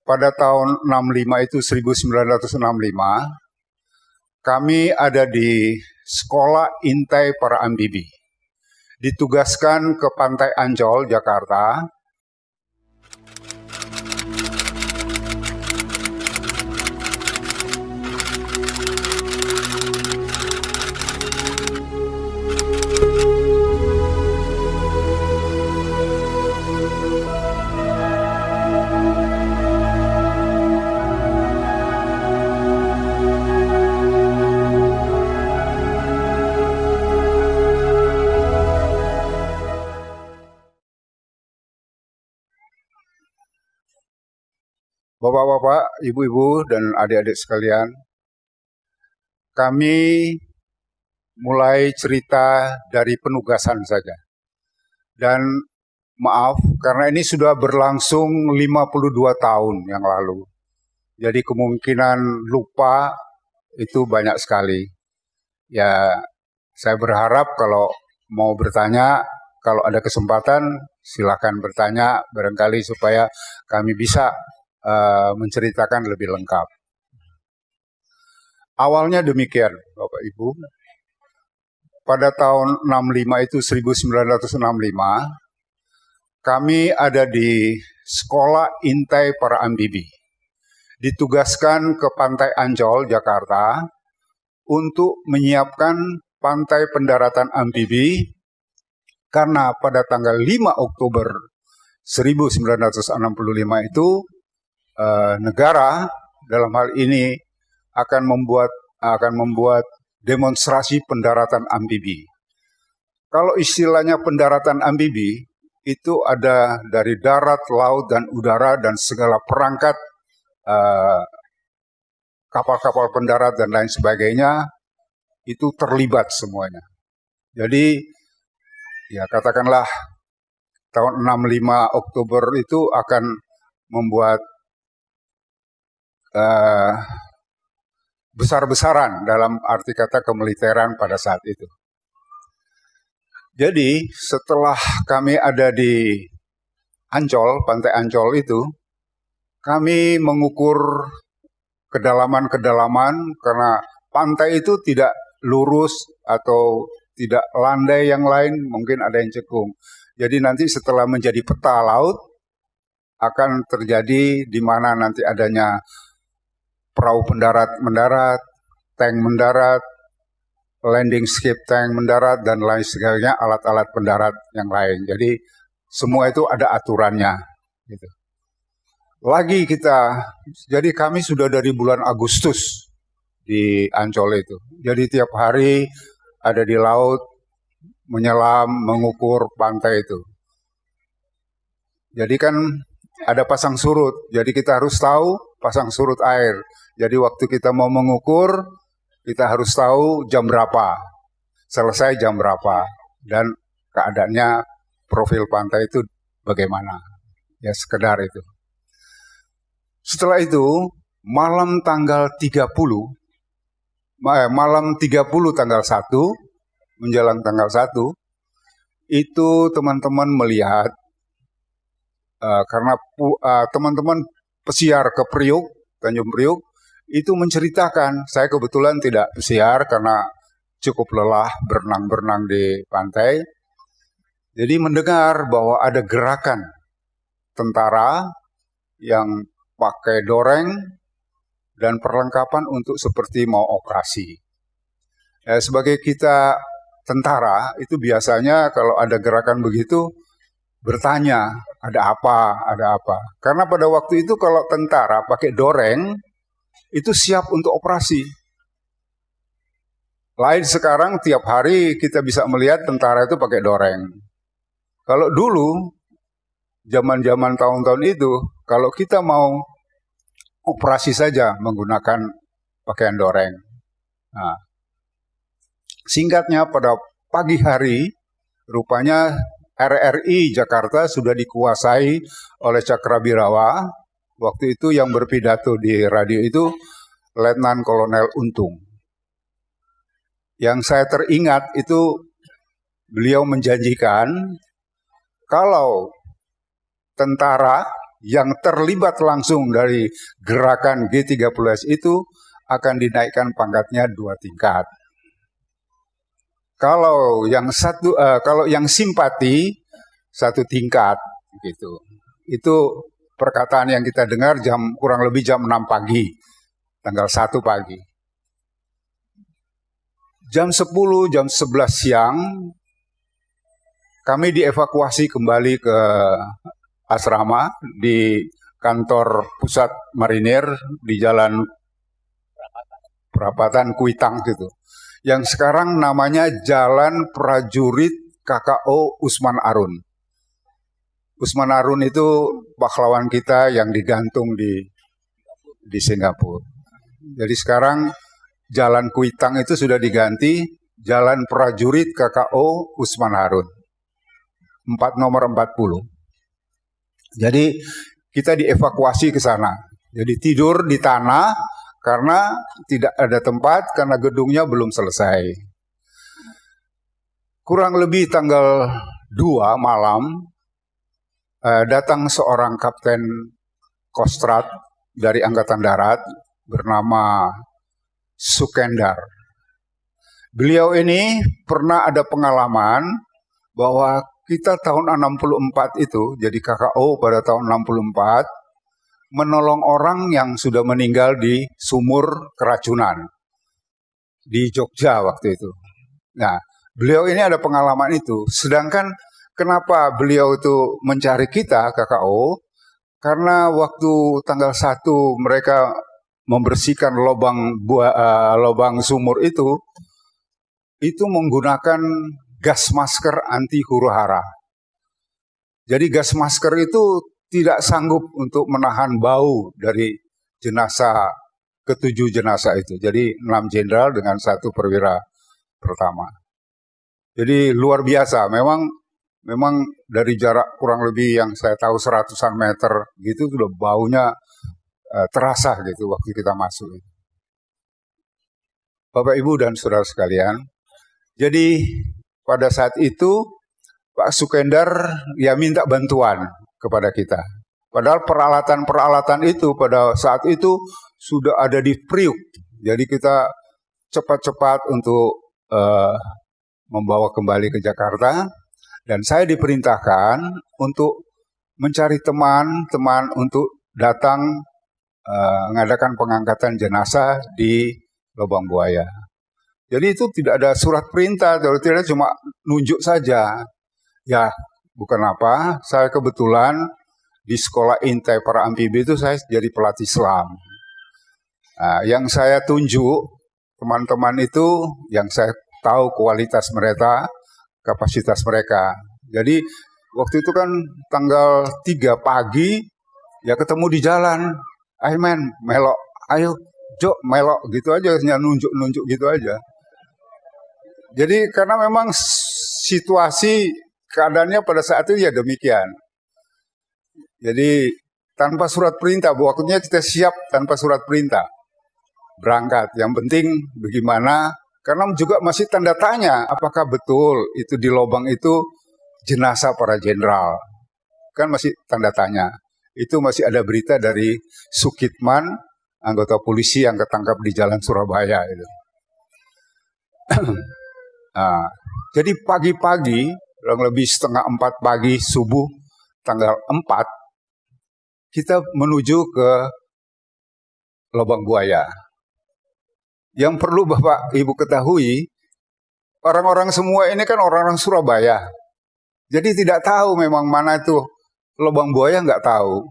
pada tahun 65 itu 1965, kami ada di Sekolah Intai Para Amfibi. Ditugaskan ke Pantai Ancol, Jakarta. Bapak-bapak, ibu-ibu, dan adik-adik sekalian, kami mulai cerita dari penugasan saja. Dan maaf, karena ini sudah berlangsung 52 tahun yang lalu. Jadi kemungkinan lupa itu banyak sekali. Ya, saya berharap kalau mau bertanya, kalau ada kesempatan, silakan bertanya, barangkali supaya kami bisa menceritakan lebih lengkap. Awalnya demikian, Bapak Ibu. Pada tahun 65 itu 1965, kami ada di Sekolah Intai Para Amfibi. Ditugaskan ke Pantai Ancol, Jakarta, untuk menyiapkan pantai pendaratan amfibi, karena pada tanggal 5 Oktober 1965 itu negara dalam hal ini akan membuat demonstrasi pendaratan amfibi. Kalau istilahnya pendaratan amfibi itu ada dari darat, laut, dan udara, dan segala perangkat kapal-kapal pendarat dan lain sebagainya itu terlibat semuanya. Jadi ya katakanlah tahun 65 Oktober itu akan membuat besar-besaran dalam arti kata kemiliteran pada saat itu. Jadi setelah kami ada di Ancol, Pantai Ancol itu, kami mengukur kedalaman-kedalaman karena pantai itu tidak lurus atau tidak landai yang lain, mungkin ada yang cekung. Jadi nanti setelah menjadi peta laut, akan terjadi di mana nanti adanya perahu pendarat mendarat, tank mendarat, landing skip tank mendarat, dan lain sebagainya, alat-alat pendarat yang lain. Jadi semua itu ada aturannya. Gitu. Jadi kami sudah dari bulan Agustus di Ancol itu. Jadi tiap hari ada di laut, menyelam, mengukur pantai itu. Jadi kan ada pasang surut, jadi kita harus tahu pasang surut air. Jadi waktu kita mau mengukur, kita harus tahu jam berapa, selesai jam berapa, dan keadaannya profil pantai itu bagaimana. Ya sekedar itu. Setelah itu, malam 30 tanggal 1, menjelang tanggal 1, itu teman-teman melihat, karena teman-teman pesiar ke Priuk, Tanjung Priuk, itu menceritakan, saya kebetulan tidak pesiar karena cukup lelah berenang-berenang di pantai. Jadi mendengar bahwa ada gerakan tentara yang pakai doreng dan perlengkapan untuk seperti mau operasi. Sebagai kita tentara, itu biasanya kalau ada gerakan begitu, bertanya, ada apa? Karena pada waktu itu kalau tentara pakai doreng, itu siap untuk operasi. Lain sekarang tiap hari kita bisa melihat tentara itu pakai doreng. Kalau dulu, zaman-zaman tahun-tahun itu, kalau kita mau operasi saja menggunakan pakaian doreng. Nah, singkatnya pada pagi hari, rupanya RRI Jakarta sudah dikuasai oleh Cakrabirawa. Waktu itu yang berpidato di radio itu Letnan Kolonel Untung. Yang saya teringat itu beliau menjanjikan kalau tentara yang terlibat langsung dari gerakan G30S itu akan dinaikkan pangkatnya 2 tingkat. Kalau yang simpati 1 tingkat gitu. Itu perkataan yang kita dengar kurang lebih jam 6 pagi, tanggal 1 pagi. Jam 10, jam 11 siang, kami dievakuasi kembali ke asrama di kantor pusat marinir di Jalan Perapatan Kuitang gitu. Yang sekarang namanya Jalan Prajurit KKO Usman Arun. Usman Arun itu pahlawan kita yang digantung di Singapura. Jadi sekarang Jalan Kuitang itu sudah diganti Jalan Prajurit KKO Usman Harun. Nomor 40. Jadi kita dievakuasi ke sana. Jadi tidur di tanah karena tidak ada tempat karena gedungnya belum selesai. Kurang lebih tanggal 2 malam datang seorang kapten Kostrad dari Angkatan Darat bernama Sukendar. Beliau ini pernah ada pengalaman bahwa kita tahun 64 itu, jadi KKO pada tahun 64, menolong orang yang sudah meninggal di sumur keracunan di Jogja waktu itu. Nah, beliau ini ada pengalaman itu. Sedangkan kenapa beliau itu mencari kita, KKO? Karena waktu tanggal 1 mereka membersihkan lubang sumur itu menggunakan gas masker anti huru-hara. Jadi gas masker itu tidak sanggup untuk menahan bau dari jenazah, ke-7 jenazah itu. Jadi 6 jenderal dengan 1 perwira pertama. Jadi luar biasa, memang dari jarak kurang lebih yang saya tahu 100-an meter gitu sudah baunya terasa gitu waktu kita masuk. Bapak Ibu dan saudara sekalian, jadi pada saat itu Pak Sukendar ya minta bantuan kepada kita. Padahal peralatan-peralatan itu pada saat itu sudah ada di Priuk. Jadi kita cepat-cepat untuk membawa kembali ke Jakarta. Dan saya diperintahkan untuk mencari teman-teman untuk datang mengadakan pengangkatan jenazah di Lubang Buaya. Jadi itu tidak ada surat perintah, tidak cuma nunjuk saja. Ya, bukan apa, saya kebetulan di sekolah intai para amfibi itu saya jadi pelatih selam. Nah, yang saya tunjuk teman-teman itu, yang saya tahu kualitas mereka, kapasitas mereka. Jadi waktu itu kan tanggal 3 pagi, ya ketemu di jalan. Ayo men, melok, ayo Jo, melok, gitu aja, nunjuk-nunjuk gitu aja. Jadi karena memang situasi keadaannya pada saat itu ya demikian. Jadi tanpa surat perintah, waktunya kita siap tanpa surat perintah. Berangkat, yang penting bagaimana, karena juga masih tanda tanya apakah betul itu di lubang itu jenazah para jenderal. Kan masih tanda tanya. Itu masih ada berita dari Sukitman, anggota polisi yang ketangkap di Jalan Surabaya itu. Nah, jadi pagi-pagi, kurang lebih 3:30 pagi subuh tanggal 4, kita menuju ke Lubang Buaya. Yang perlu Bapak Ibu ketahui, orang-orang semua ini kan orang-orang Surabaya. Jadi tidak tahu memang mana itu Lubang Buaya, nggak tahu.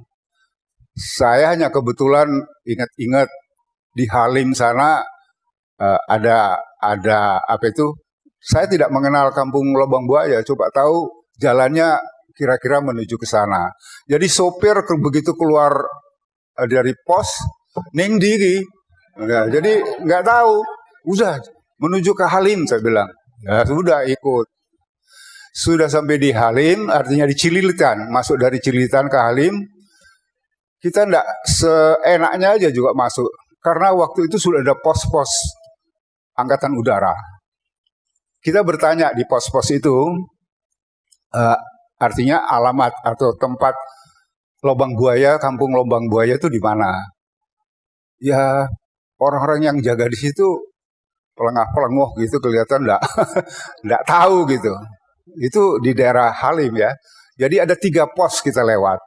Saya hanya kebetulan ingat-ingat di Halim sana ada apa itu? Saya tidak mengenal kampung Lubang Buaya, coba tahu jalannya kira-kira menuju ke sana. Jadi sopir begitu keluar dari pos, ning diri, nah, jadi nggak tahu, udah menuju ke Halim saya bilang. Ya sudah ikut. Sudah sampai di Halim, artinya di Cililitan, masuk dari Cililitan ke Halim, kita enggak seenaknya aja juga masuk. Karena waktu itu sudah ada pos-pos Angkatan Udara. Kita bertanya di pos-pos itu, artinya alamat atau tempat Lobang Buaya, kampung Lobang Buaya itu di mana? Ya orang-orang yang jaga di situ pelengah-pelenguh gitu kelihatan enggak tahu gitu. Itu di daerah Halim ya. Jadi ada 3 pos kita lewat.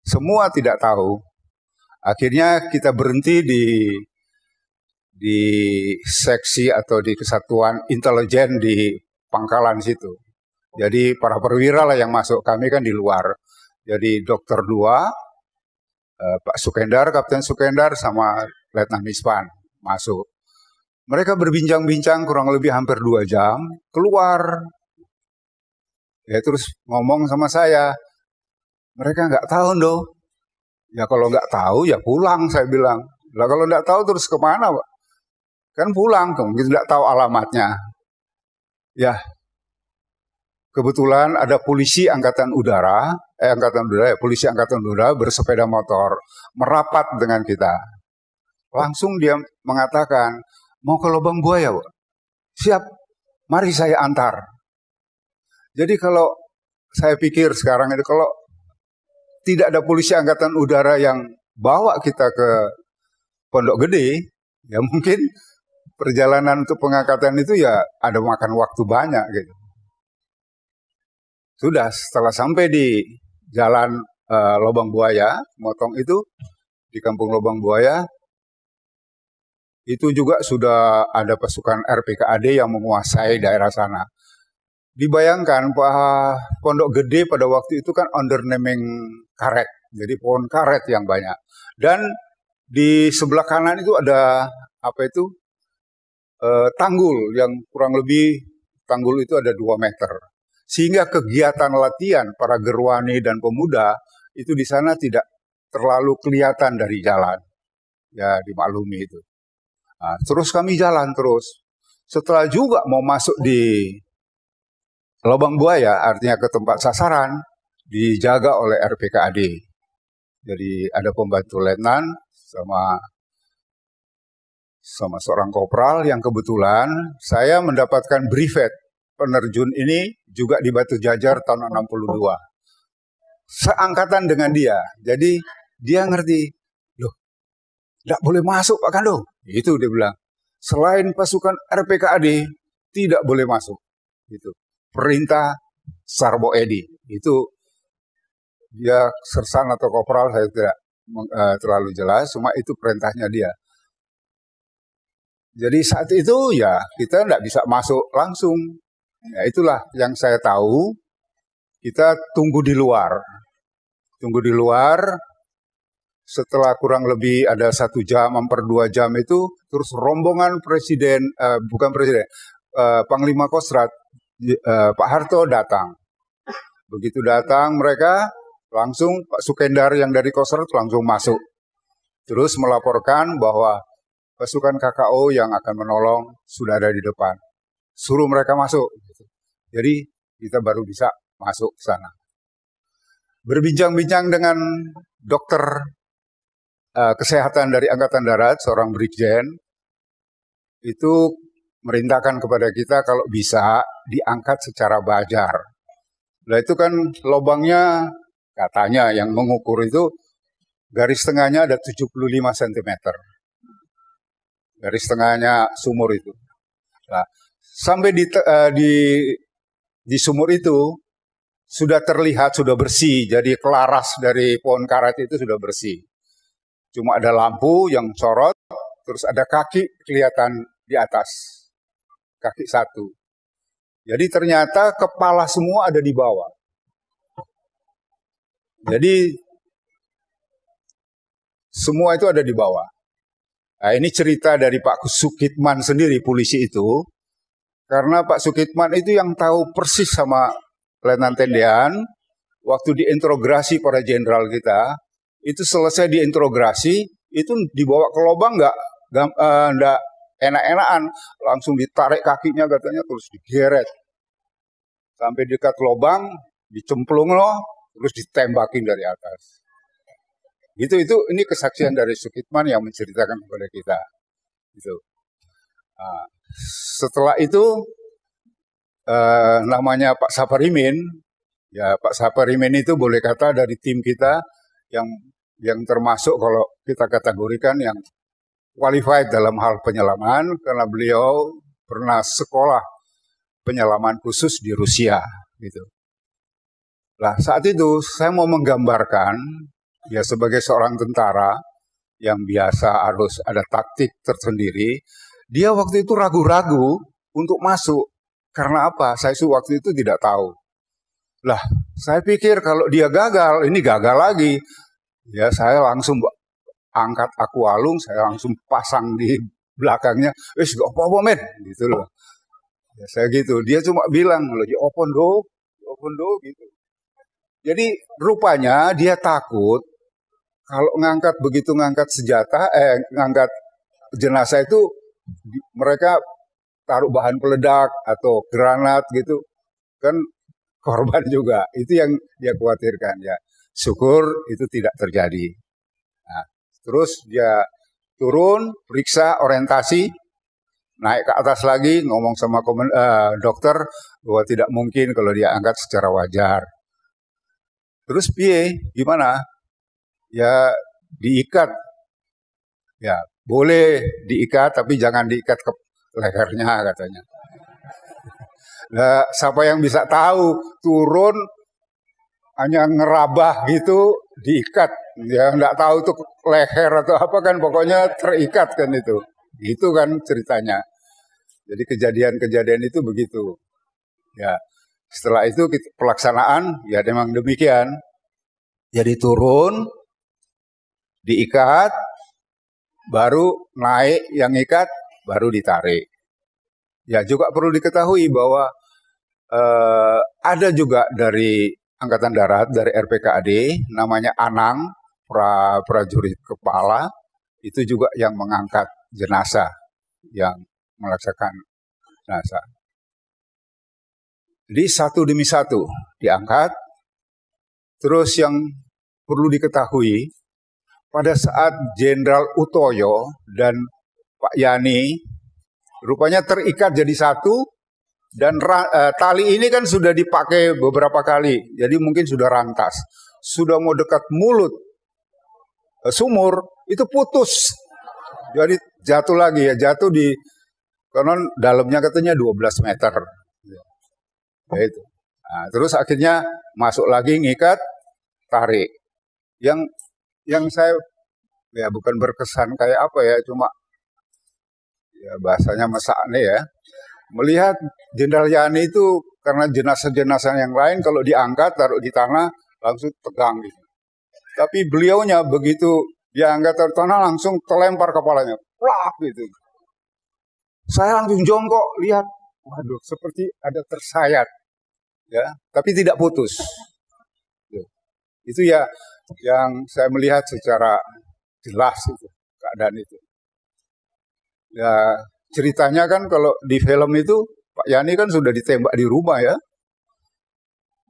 Semua tidak tahu. Akhirnya kita berhenti di seksi atau di kesatuan intelijen di Pangkalan situ. Jadi para perwira lah yang masuk, kami kan di luar. Jadi dokter 2, Pak Sukendar, Kapten Sukendar sama Letnan Mispan masuk. Mereka berbincang-bincang kurang lebih hampir 2 jam, keluar. Ya terus ngomong sama saya, mereka nggak tahu dong. Ya kalau nggak tahu ya pulang, saya bilang. Lah kalau nggak tahu terus kemana, Pak? Kan pulang, gitu nggak tahu alamatnya. Ya kebetulan ada polisi angkatan udara polisi angkatan udara bersepeda motor merapat dengan kita. Langsung dia mengatakan, mau ke Lubang Buaya, Pak? Siap, mari saya antar. Jadi kalau saya pikir sekarang itu kalau tidak ada polisi angkatan udara yang bawa kita ke Pondok Gede, ya mungkin perjalanan untuk pengangkatan itu ya ada makan waktu banyak gitu. Sudah setelah sampai di jalan Lubang Buaya, motong itu di kampung Lubang Buaya, itu juga sudah ada pasukan RPKAD yang menguasai daerah sana. Dibayangkan Pondok Gede pada waktu itu kan undernaming karet, jadi pohon karet yang banyak. Dan di sebelah kanan itu ada tanggul yang kurang lebih tanggul itu ada 2 meter. Sehingga kegiatan latihan para gerwani dan pemuda itu di sana tidak terlalu kelihatan dari jalan. Ya dimaklumi itu. Nah, terus kami jalan terus. Setelah juga mau masuk di Lubang Buaya, artinya ke tempat sasaran, dijaga oleh RPKAD. Jadi ada pembantu letnan sama seorang kopral yang kebetulan saya mendapatkan brevet penerjun ini juga di Batu Jajar tahun 62. Seangkatan dengan dia. Jadi dia ngerti, loh, tidak boleh masuk Pak Kando. Itu dia bilang. Selain pasukan RPKAD, tidak boleh masuk. Itu perintah Sarbo Edi. Itu dia sersan atau kopral, saya tidak terlalu jelas, cuma itu perintahnya dia. Jadi saat itu ya kita tidak bisa masuk langsung. Ya itulah yang saya tahu, kita tunggu di luar. Tunggu di luar, setelah kurang lebih ada 1 jam, hampir 2 jam itu, terus rombongan Panglima Kostrat, Pak Harto datang. Begitu datang mereka, langsung Pak Sukendar yang dari Kostrat langsung masuk. Terus melaporkan bahwa pasukan KKO yang akan menolong sudah ada di depan. Suruh mereka masuk. Jadi kita baru bisa masuk ke sana. Berbincang-bincang dengan dokter kesehatan dari Angkatan Darat, seorang brigjen, itu merintahkan kepada kita kalau bisa diangkat secara bajar. Nah itu kan lubangnya katanya yang mengukur itu garis tengahnya ada 75 cm. Garis tengahnya sumur itu. Nah, sampai di sumur itu sudah terlihat, sudah bersih. Jadi kelaras dari pohon karet itu sudah bersih. Cuma ada lampu yang sorot, terus ada kaki kelihatan di atas. Kaki 1. Jadi ternyata kepala semua ada di bawah. Jadi semua itu ada di bawah. Nah, ini cerita dari Pak Sukitman sendiri, polisi itu. Karena Pak Sukitman itu yang tahu persis sama Letnan Tendean, waktu diinterogasi para jenderal kita, itu selesai diinterogasi, itu dibawa ke lubang nggak enak-enakan, langsung ditarik kakinya katanya, terus digeret. Sampai dekat lubang, dicemplung loh, terus ditembakin dari atas. Ini kesaksian dari Sukitman yang menceritakan kepada kita. Gitu. Nah, setelah itu namanya Pak Saparimin Ya Pak Saparimen itu boleh kata dari tim kita yang termasuk kalau kita kategorikan yang qualified dalam hal penyelaman karena beliau pernah sekolah penyelaman khusus di Rusia gitu. Nah, saat itu saya mau menggambarkan ya sebagai seorang tentara yang biasa harus ada taktik tersendiri, dia waktu itu ragu-ragu untuk masuk. Karena apa? Saya waktu itu tidak tahu. Lah, saya pikir kalau dia gagal, ini gagal lagi. Ya, saya langsung angkat akualung, saya langsung pasang di belakangnya. Gak apa-apa, men. Gitu loh. Ya, saya gitu. Dia cuma bilang, lagi open do, gitu. Jadi rupanya dia takut kalau begitu ngangkat senjata, ngangkat jenazah itu mereka taruh bahan peledak atau granat gitu, kan korban juga. Itu yang dia khawatirkan ya. Syukur itu tidak terjadi. Nah, terus dia turun, periksa orientasi, naik ke atas lagi, ngomong sama dokter bahwa tidak mungkin kalau dia angkat secara wajar. Terus gimana? Ya diikat. Ya boleh diikat, tapi jangan diikat ke lehernya katanya. Nah, siapa yang bisa tahu turun hanya ngerabah gitu diikat, ya nggak tahu tuh leher atau apa kan, pokoknya terikat kan itu. Itu kan ceritanya. Jadi kejadian-kejadian itu begitu. Ya. Setelah itu pelaksanaan ya memang demikian. Jadi turun, diikat, baru naik yang ikat, baru ditarik. Ya juga perlu diketahui bahwa ada juga dari Angkatan Darat, dari RPKAD, namanya Anang, prajurit kepala, itu juga yang mengangkat jenazah, yang melaksanakan jenazah. Jadi satu demi satu diangkat. Terus yang perlu diketahui, pada saat Jenderal Utoyo dan Pak Yani rupanya terikat jadi satu, dan tali ini kan sudah dipakai beberapa kali, jadi mungkin sudah rantas. Sudah mau dekat mulut sumur, itu putus. Jadi jatuh lagi ya, jatuh di konon dalamnya katanya 12 meter. Ya itu. Nah, terus akhirnya masuk lagi ngikat, tarik. Yang saya ya bukan berkesan kayak apa ya, cuma ya bahasanya mesakne ya. Melihat Jenderal Yani itu karena jenazah-jenazah yang lain kalau diangkat taruh di tanah langsung tegang gitu. Tapi beliaunya begitu dia angkat taruh tanah langsung terlempar kepalanya, plak gitu. Saya langsung jongkok lihat, waduh seperti ada tersayat. Ya, tapi tidak putus. Itu ya yang saya melihat secara jelas itu keadaan itu. Ya ceritanya kan kalau di film itu Pak Yani kan sudah ditembak di rumah ya.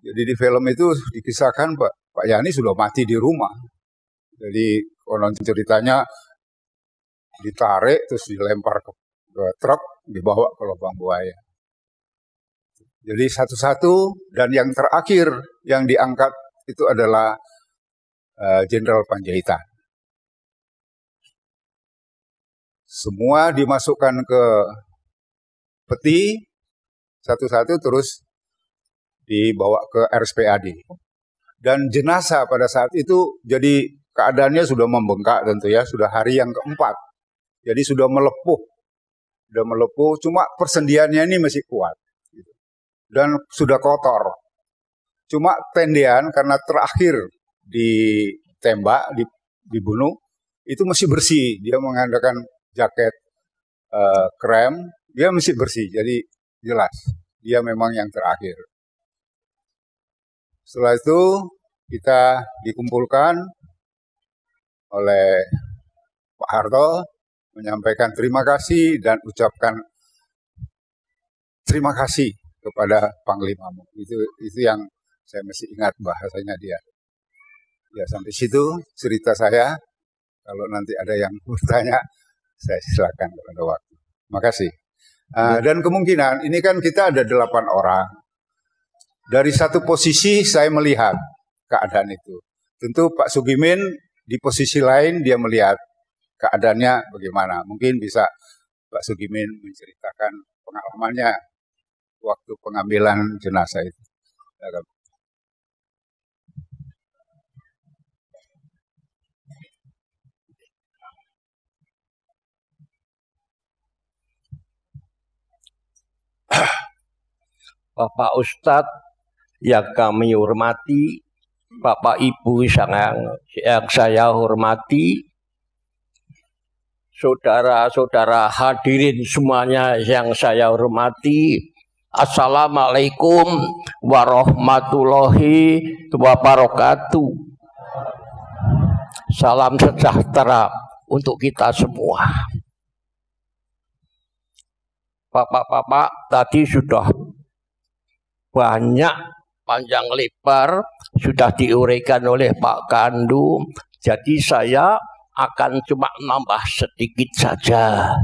Jadi di film itu dikisahkan Pak Yani sudah mati di rumah. Jadi konon ceritanya ditarik terus dilempar ke truk, dibawa ke lubang buaya. Jadi satu-satu, dan yang terakhir yang diangkat itu adalah Jenderal Panjaitan. Semua dimasukkan ke peti satu-satu terus dibawa ke RSPAD. Dan jenazah pada saat itu jadi keadaannya sudah membengkak tentu ya, sudah hari yang keempat. Jadi sudah melepuh. Cuma persendiannya ini masih kuat. Dan sudah kotor. Cuma tendean karena terakhir ditembak, dibunuh, itu masih bersih. Dia mengandalkan jaket krem, dia masih bersih. Jadi jelas, dia memang yang terakhir. Setelah itu kita dikumpulkan oleh Pak Harto, menyampaikan terima kasih dan ucapkan terima kasih kepada Panglimamu. Itu yang saya masih ingat bahasanya dia. Ya sampai situ cerita saya. Kalau nanti ada yang bertanya, saya silakan pada waktu. Terima kasih. Dan kemungkinan ini kan kita ada 8 orang. Dari satu posisi saya melihat keadaan itu. Tentu Pak Sugimin di posisi lain dia melihat keadaannya bagaimana. Mungkin bisa Pak Sugimin menceritakan pengalamannya waktu pengambilan jenazah itu. Bapak Ustadz yang kami hormati, Bapak Ibu yang saya hormati, saudara-saudara hadirin semuanya yang saya hormati, Assalamualaikum warahmatullahi wabarakatuh. Salam sejahtera untuk kita semua. Bapak-bapak tadi sudah banyak panjang lebar sudah diuraikan oleh Pak Kandu. Jadi saya akan cuma nambah sedikit saja.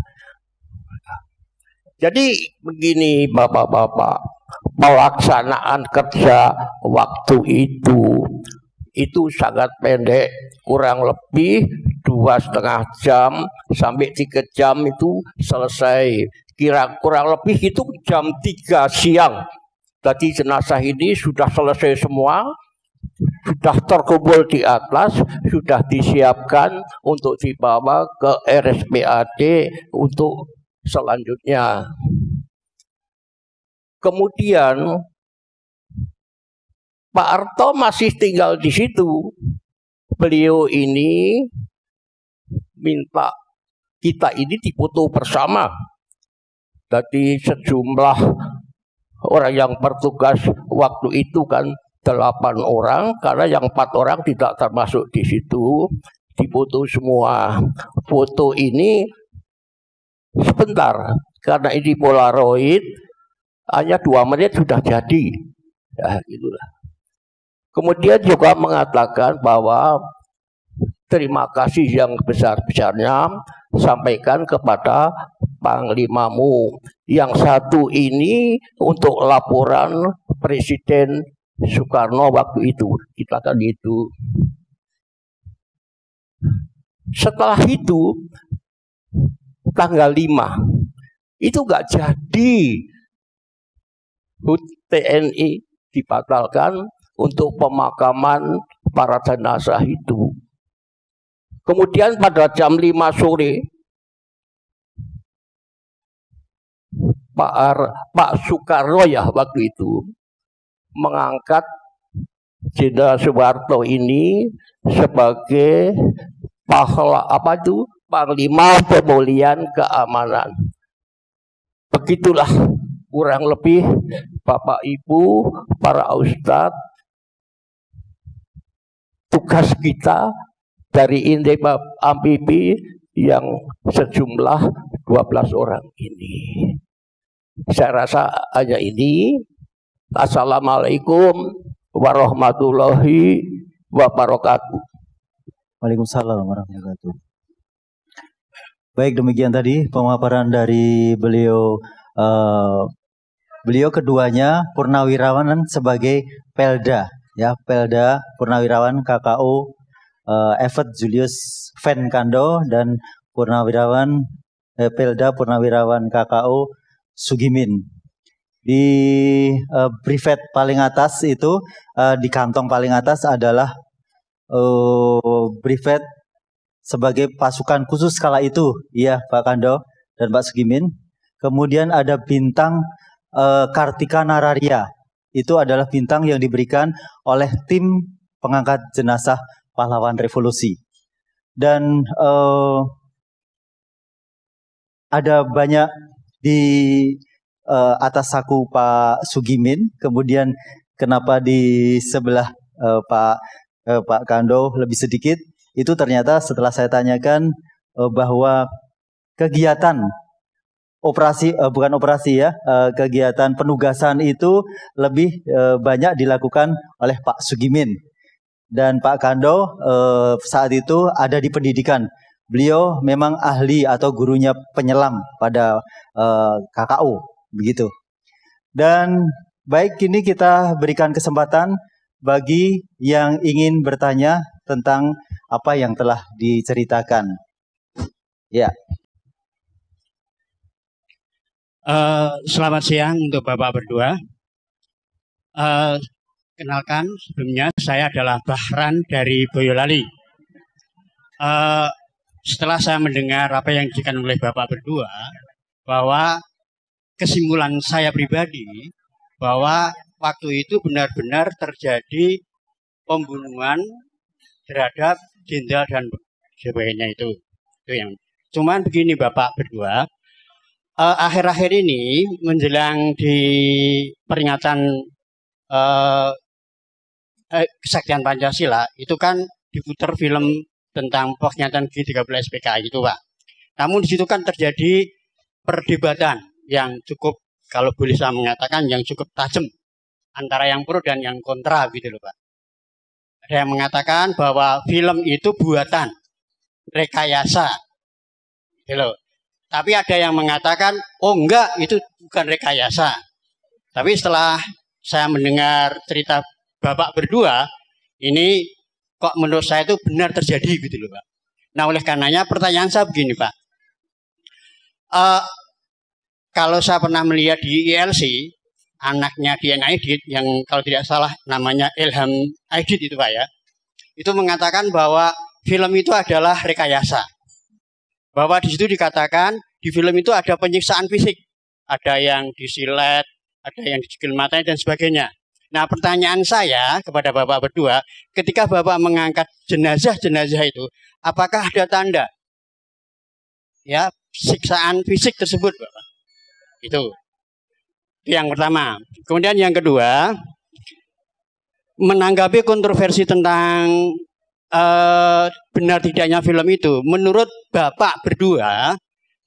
Jadi begini Bapak-bapak, pelaksanaan kerja waktu itu sangat pendek, kurang lebih 2,5 jam sampai 3 jam itu selesai. Kurang lebih itu jam 3 siang. Tadi jenazah ini sudah selesai semua, sudah terkumpul di atas, sudah disiapkan untuk dibawa ke RSPAD untuk selanjutnya. Kemudian Pak Arto masih tinggal di situ. Beliau ini minta kita ini dipoto bersama. Jadi sejumlah orang yang bertugas waktu itu kan 8 orang, karena yang 4 orang tidak termasuk di situ, dipoto semua. Foto ini sebentar, karena ini Polaroid, hanya 2 menit sudah jadi. Ya, itulah. Kemudian juga mengatakan bahwa terima kasih yang besar-besarnya sampaikan kepada Panglimamu. Yang satu ini untuk laporan Presiden Soekarno waktu itu. Kita kan itu. Setelah itu tanggal 5 itu nggak jadi, HUT TNI dibatalkan untuk pemakaman para jenazah itu. Kemudian pada jam 5 sore Pak Soekarno ya waktu itu mengangkat Jenderal Soeharto ini sebagai Panglima Pemulihan Keamanan. Begitulah kurang lebih Bapak Ibu, para ustadz, tugas kita dari Indep Amfibi yang sejumlah 12 orang ini. Saya rasa hanya ini. Assalamualaikum warahmatullahi wabarakatuh. Waalaikumsalam warahmatullahi wabarakatuh. Baik, demikian tadi pemaparan dari beliau. Beliau keduanya purnawirawan sebagai Pelda, ya, Pelda Purnawirawan KKO Evert Julius Van Kando dan Purnawirawan Pelda Purnawirawan KKO Sugimin. Di brevet paling atas itu, di kantong paling atas adalah brevet sebagai pasukan khusus kala itu, iya Pak Kando dan Pak Sugimin. Kemudian ada bintang Kartika Nararia, itu adalah bintang yang diberikan oleh tim pengangkat jenazah pahlawan revolusi. Dan ada banyak di atas saku Pak Sugimin. Kemudian kenapa di sebelah Pak Kando lebih sedikit? Itu ternyata setelah saya tanyakan bahwa kegiatan kegiatan penugasan itu lebih banyak dilakukan oleh Pak Sugimin. Dan Pak Kando saat itu ada di pendidikan. Beliau memang ahli atau gurunya penyelam pada KKO, begitu. Dan Baik, kini kita berikan kesempatan bagi yang ingin bertanya tentang apa yang telah diceritakan. Ya. Selamat siang untuk Bapak berdua. Kenalkan, sebelumnya saya adalah Bahran dari Boyolali. Setelah saya mendengar apa yang dikatakan oleh Bapak berdua, bahwa kesimpulan saya pribadi bahwa waktu itu benar-benar terjadi pembunuhan terhadap jenderal dan sebagainya itu yang. Cuman begini Bapak berdua, akhir-akhir ini menjelang di peringatan kesaktian Pancasila itu kan diputar film tentang pernyataan G30 SPKI itu Pak. Namun di situ kan terjadi perdebatan yang cukup, kalau boleh saya mengatakan, yang cukup tajam antara yang pro dan yang kontra gitu loh Pak. Ada yang mengatakan bahwa film itu buatan, rekayasa gitu loh. Tapi ada yang mengatakan, oh enggak, itu bukan rekayasa. Tapi setelah saya mendengar cerita Bapak berdua, ini kok menurut saya itu benar terjadi gitu loh Pak. Nah oleh karenanya pertanyaan saya begini Pak. Kalau saya pernah melihat di ILC, anaknya Dian Aidit, yang kalau tidak salah namanya Ilham Aidit itu Pak ya, itu mengatakan bahwa film itu adalah rekayasa. Bahwa di situ dikatakan di film itu ada penyiksaan fisik, ada yang disilet, ada yang dicekil matanya dan sebagainya. Nah pertanyaan saya kepada Bapak berdua, ketika Bapak mengangkat jenazah-jenazah itu, apakah ada tanda ya siksaan fisik tersebut Bapak? Itu yang pertama. Kemudian yang kedua, menanggapi kontroversi tentang benar tidaknya film itu, menurut Bapak berdua,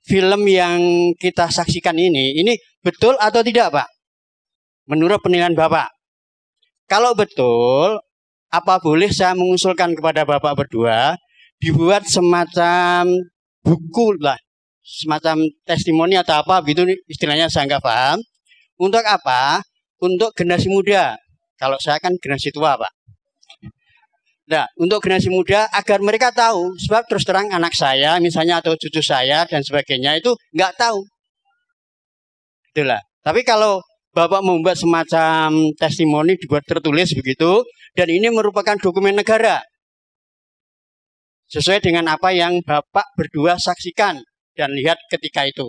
film yang kita saksikan ini betul atau tidak Pak? Menurut penilaian Bapak. Kalau betul, apa boleh saya mengusulkan kepada Bapak berdua dibuat semacam buku lah, semacam testimoni atau apa gitu, istilahnya saya nggak paham. Untuk apa? Untuk generasi muda. Kalau saya kan generasi tua Pak. Nah, untuk generasi muda agar mereka tahu, sebab terus terang anak saya misalnya atau cucu saya dan sebagainya itu nggak tahu. Itulah. Tapi kalau Bapak membuat semacam testimoni dibuat tertulis begitu, dan ini merupakan dokumen negara. Sesuai dengan apa yang Bapak berdua saksikan dan lihat ketika itu.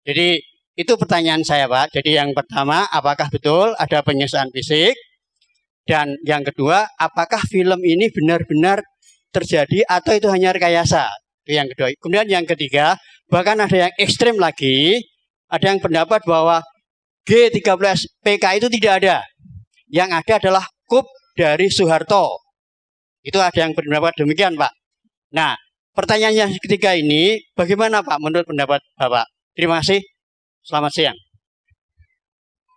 Jadi itu pertanyaan saya Pak. Jadi yang pertama, apakah betul ada penyiksaan fisik? Dan yang kedua, apakah film ini benar-benar terjadi atau itu hanya rekayasa? Itu yang kedua. Kemudian yang ketiga, bahkan ada yang ekstrim lagi, ada yang pendapat bahwa G30 PK itu tidak ada. Yang ada adalah KUP dari Soeharto. Itu ada yang berpendapat demikian Pak. Nah, pertanyaan yang ketiga ini, bagaimana Pak menurut pendapat Bapak? Terima kasih. Selamat siang.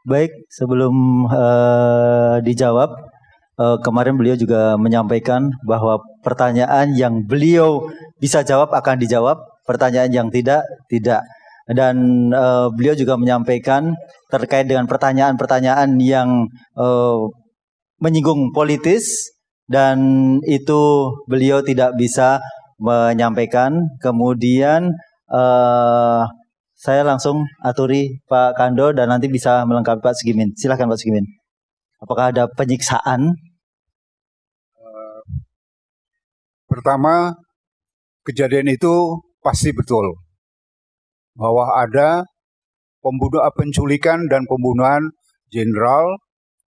Baik, sebelum dijawab, kemarin beliau juga menyampaikan bahwa pertanyaan yang beliau bisa jawab akan dijawab, pertanyaan yang tidak. Dan beliau juga menyampaikan terkait dengan pertanyaan-pertanyaan yang menyinggung politis, dan itu beliau tidak bisa menyampaikan. Kemudian saya langsung aturi Pak Kando dan nanti bisa melengkapi Pak Sugimin. Silakan Pak Sugimin. Apakah ada penyiksaan? Pertama, kejadian itu pasti betul. Bahwa ada penculikan dan pembunuhan jenderal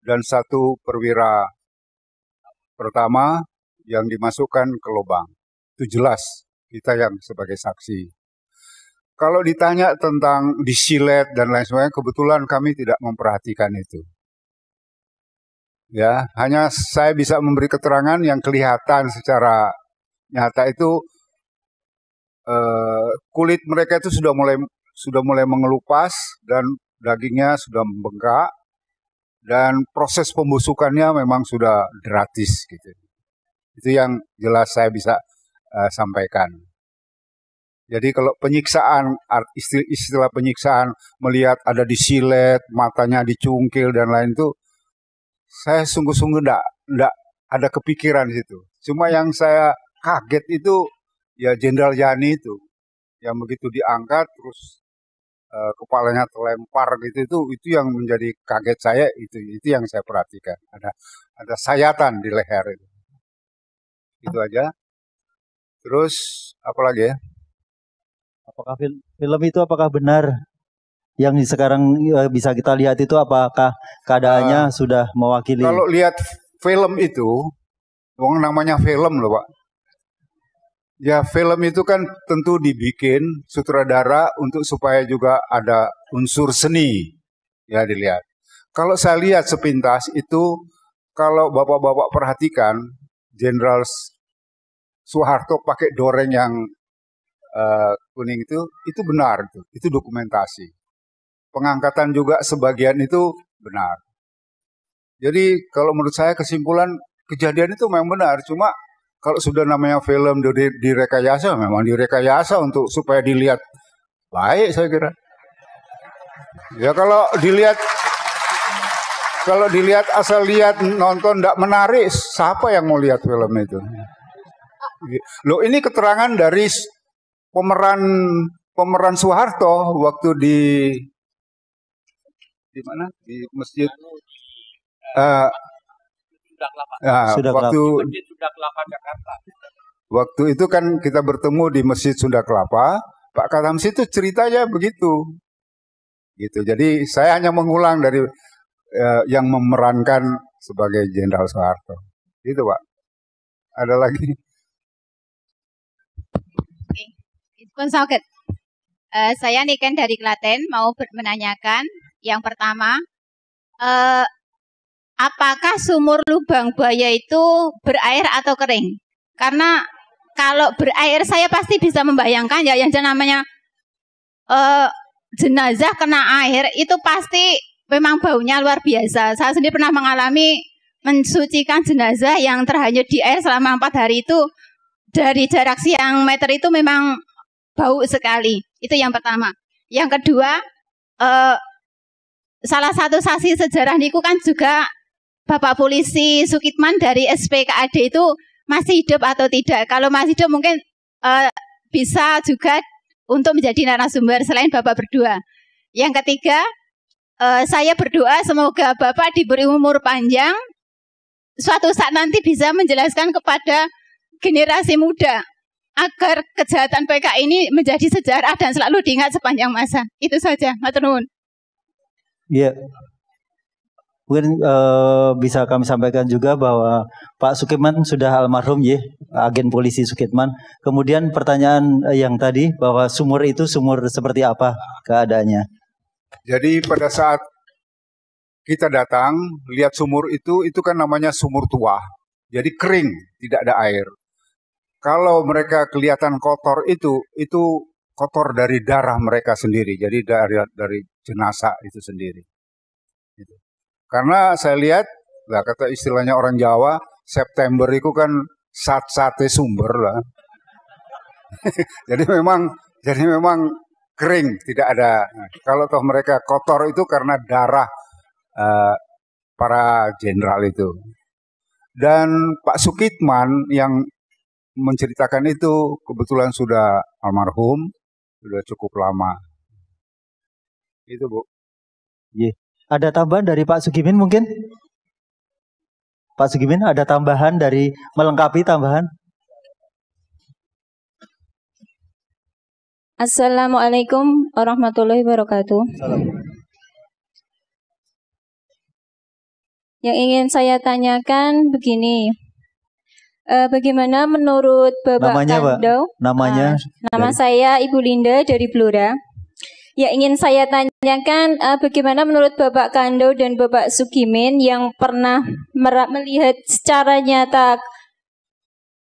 dan satu perwira pertama yang dimasukkan ke lubang. Itu jelas kita yang sebagai saksi. Kalau ditanya tentang disilet dan lain sebagainya, kebetulan kami tidak memperhatikan itu. Ya, hanya saya bisa memberi keterangan yang kelihatan secara nyata itu kulit mereka itu sudah mulai mengelupas dan dagingnya sudah membengkak dan proses pembusukannya memang sudah drastis gitu. Itu yang jelas saya bisa sampaikan. Jadi kalau penyiksaan, istilah penyiksaan, melihat ada disilet, matanya dicungkil dan lain itu, saya sungguh-sungguh enggak ada kepikiran di situ. Cuma yang saya kaget itu ya Jenderal Yani itu, yang begitu diangkat terus kepalanya terlempar gitu, itu yang menjadi kaget saya, itu yang saya perhatikan. Ada sayatan di leher itu aja. Terus apa lagi ya? Apakah film itu apakah benar yang sekarang bisa kita lihat itu, apakah keadaannya sudah mewakili? Kalau lihat film itu, namanya film loh Pak. Ya film itu kan tentu dibikin sutradara untuk supaya juga ada unsur seni, ya dilihat. Kalau saya lihat sepintas itu, kalau bapak-bapak perhatikan, Jenderal Soeharto pakai doreng yang kuning itu benar, itu dokumentasi. Pengangkatan juga sebagian itu benar. Jadi kalau menurut saya kesimpulan kejadian itu memang benar, cuma kalau sudah namanya film direkayasa, memang direkayasa untuk supaya dilihat baik saya kira. Ya kalau dilihat asal lihat nonton tidak menarik, siapa yang mau lihat film itu? Loh ini keterangan dari pemeran Soeharto waktu di mana? Di masjid. Waktu itu kan kita bertemu di Masjid Sunda Kelapa, Pak Katamsi itu ceritanya begitu. Gitu. Jadi saya hanya mengulang dari yang memerankan sebagai Jenderal Soeharto. Itu Pak. Ada lagi? Konsalket. Saya Niken dari Klaten mau menanyakan yang pertama, apakah sumur lubang buaya itu berair atau kering? Karena kalau berair saya pasti bisa membayangkan ya yang namanya jenazah kena air itu pasti memang baunya luar biasa. Saya sendiri pernah mengalami mensucikan jenazah yang terhanyut di air selama 4 hari itu, dari jarak sekian meter itu memang bau sekali. Itu yang pertama. Yang kedua, salah satu saksi sejarah niku kan juga Bapak Polisi Sukitman dari SPKAD itu masih hidup atau tidak. Kalau masih hidup mungkin bisa juga untuk menjadi narasumber selain Bapak berdua. Yang ketiga, saya berdoa semoga Bapak diberi umur panjang, suatu saat nanti bisa menjelaskan kepada generasi muda agar kejahatan PKI ini menjadi sejarah dan selalu diingat sepanjang masa. Itu saja, matur nuwun. Iya. Mungkin bisa kami sampaikan juga bahwa Pak Sukitman sudah almarhum ya, agen polisi Sukitman. Kemudian pertanyaan yang tadi bahwa sumur itu sumur seperti apa keadaannya? Jadi pada saat kita datang lihat sumur itu kan namanya sumur tua. Jadi kering, tidak ada air. Kalau mereka kelihatan kotor itu kotor dari darah mereka sendiri. Jadi dari jenazah itu sendiri. Gitu. Karena saya lihat, lah kata istilahnya orang Jawa, September itu kan sate sumber lah. jadi memang kering, tidak ada. Nah, kalau toh mereka kotor itu karena darah para jenderal itu. Dan Pak Sukitman yang menceritakan itu kebetulan sudah almarhum, sudah cukup lama. Itu Bu. Yeah. Ada tambahan dari Pak Sugimin mungkin? Pak Sugimin ada tambahan dari melengkapi tambahan? Assalamualaikum warahmatullahi wabarakatuh. Yang ingin saya tanyakan begini, bagaimana menurut Bapak Kando? Namanya? Nama saya Ibu Linda dari Blora. Yang ingin saya tanyakan, bagaimana menurut Bapak Kando dan Bapak Sugimin yang pernah melihat secara nyata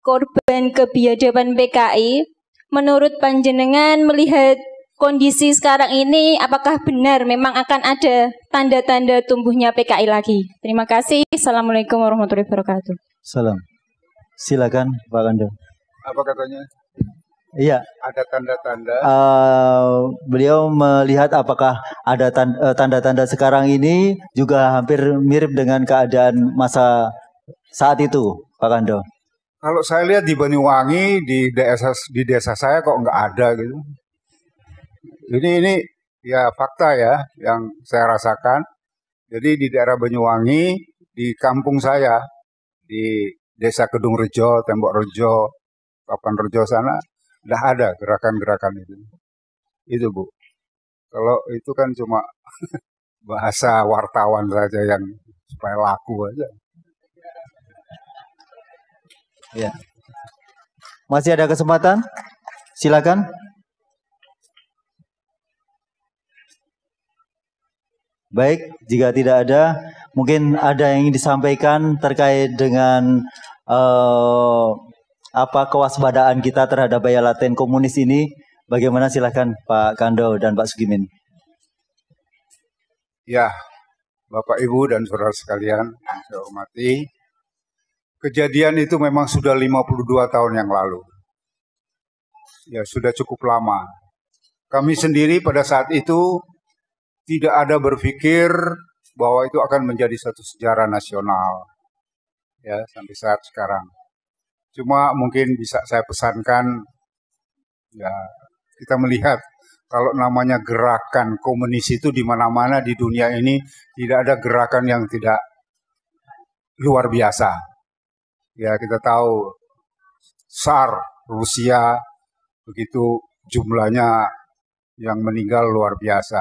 korban kebiadaban PKI, menurut panjenengan melihat kondisi sekarang ini, apakah benar memang akan ada tanda-tanda tumbuhnya PKI lagi? Terima kasih. Assalamualaikum warahmatullahi wabarakatuh. Salam. Silakan Pak Kando. Apa katanya? Iya. Ada tanda-tanda. Beliau melihat apakah ada tanda-tanda sekarang ini juga hampir mirip dengan keadaan masa saat itu, Pak Kando. Kalau saya lihat di Banyuwangi, di desa saya kok nggak ada gitu. Ini ya fakta ya yang saya rasakan. Jadi di daerah Banyuwangi, di kampung saya, di desa Kedung Rejo, Tembok Rejo, Papan Rejo sana, udah ada gerakan-gerakan itu. Itu Bu. Kalau itu kan cuma bahasa wartawan saja yang supaya laku aja. Ya. Masih ada kesempatan? Silakan. Baik, jika tidak ada, mungkin ada yang ingin disampaikan terkait dengan apa kewaspadaan kita terhadap Buya Laten komunis ini. Bagaimana, silakan Pak Kando dan Pak Sugimin. Ya, Bapak Ibu dan saudara sekalian yang saya hormati, kejadian itu memang sudah 52 tahun yang lalu. Ya, sudah cukup lama. Kami sendiri pada saat itu tidak ada berpikir bahwa itu akan menjadi satu sejarah nasional. Ya, sampai saat sekarang. Cuma mungkin bisa saya pesankan, ya kita melihat kalau namanya gerakan komunis itu di mana-mana di dunia ini tidak ada gerakan yang tidak luar biasa. Ya, kita tahu SAR Rusia begitu jumlahnya yang meninggal luar biasa.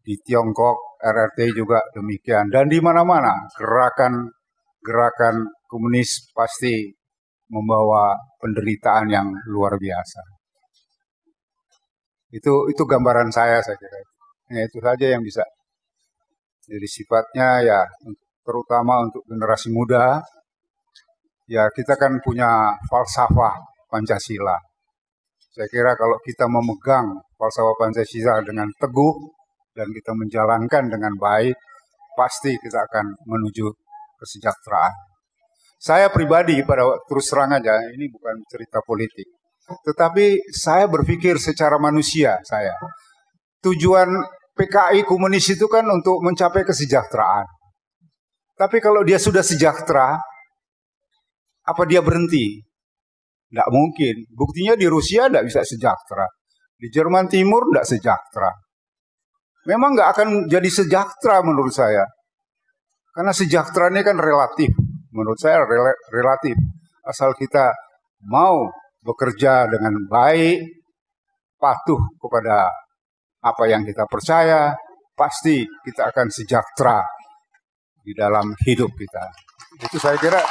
Di Tiongkok RRT juga demikian, dan di mana-mana gerakan komunis pasti membawa penderitaan yang luar biasa. Itu gambaran saya kira. Ya, itu saja yang bisa. Jadi sifatnya ya terutama untuk generasi muda. Ya, kita kan punya falsafah Pancasila. Saya kira kalau kita memegang falsafah Pancasila dengan teguh dan kita menjalankan dengan baik, pasti kita akan menuju kesejahteraan. Saya pribadi terus terang aja, ini bukan cerita politik. Tetapi saya berpikir secara manusia saya. Tujuan PKI komunis itu kan untuk mencapai kesejahteraan. Tapi kalau dia sudah sejahtera, apa dia berhenti? Tidak mungkin. Buktinya di Rusia tidak bisa sejahtera. Di Jerman Timur tidak sejahtera. Memang nggak akan jadi sejahtera menurut saya. Karena sejahtera ini kan relatif. Menurut saya relatif. Asal kita mau bekerja dengan baik, patuh kepada apa yang kita percaya, pasti kita akan sejahtera di dalam hidup kita. Itu saya kira.